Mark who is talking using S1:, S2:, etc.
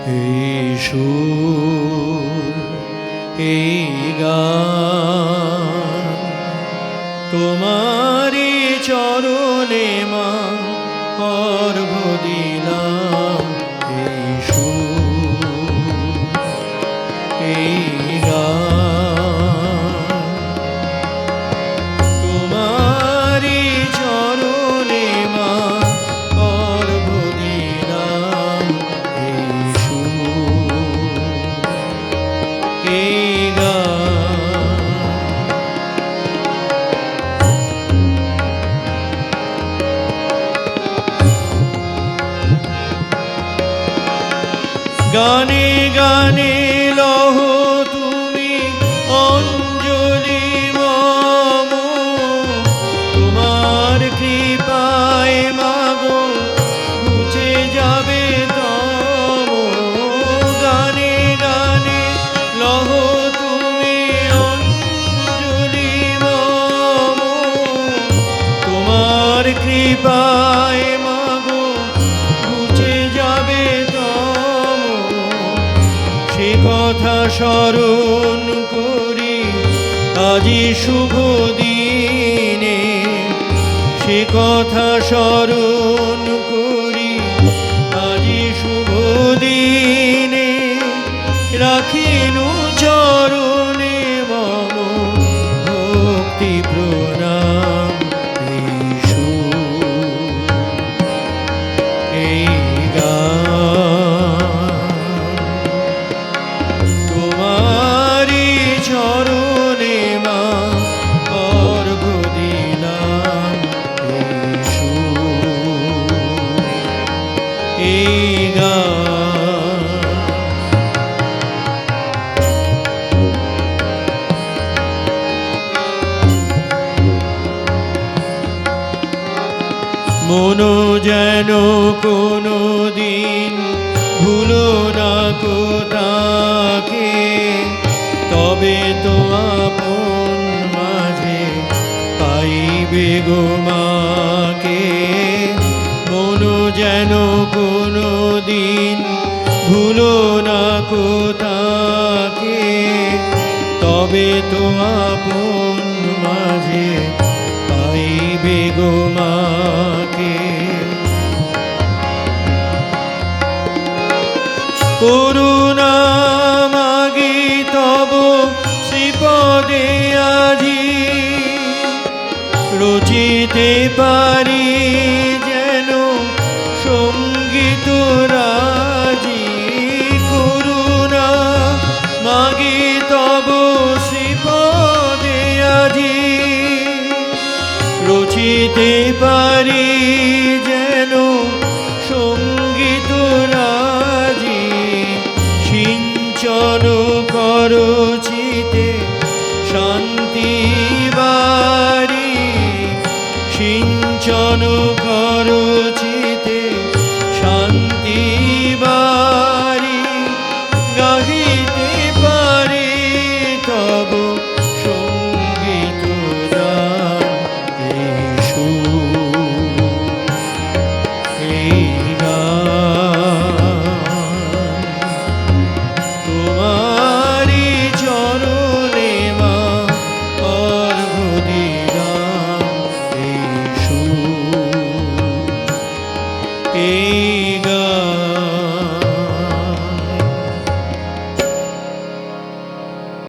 S1: এই সুর এই গান তোমারি চরণে মা অর্ঘ্য দিলাম। এই সুর এই গান তোমারি চরণে মা অর্ঘ্য দিলাম। এই সুর এই গানে গানে লহ তুমি অঞ্জলি মম, তোমার কৃপায় মাগো ঘুচে যাবে তম। গানে গানে লহ তুমি অঞ্জলি মম, তোমার কৃপায় মাগো ঘুচে যাবে তম। সে কথা স্মরণ করি আজি শুভ দিনে, সে কথা স্মরণ করি আজি শুভ দিনে। রাখিনু চরণে মম ভক্তি প্রণাম। এই সুর এই তোমারি চরণে মা অর্ঘ্য দিলাম। এই সুর এই মন যেন কোনো দিন ভুলো না কোথাকে, তবে তো আপন মাঝে পাইবে গো মাকে। মন যেন কোনো দিন ভুলো না কোথাকে, তবে তো আপন মাঝে পাইবে গো মাকে। করুণা মাগি তব শ্রীপদে আজি, রচিতে পারি যেন সঙ্গীত রাজি। করুণা মাগি তব শ্রীপদে আজি, রচিতে পারি যেন সঙ্গীত রাজি। সিঞ্চন করো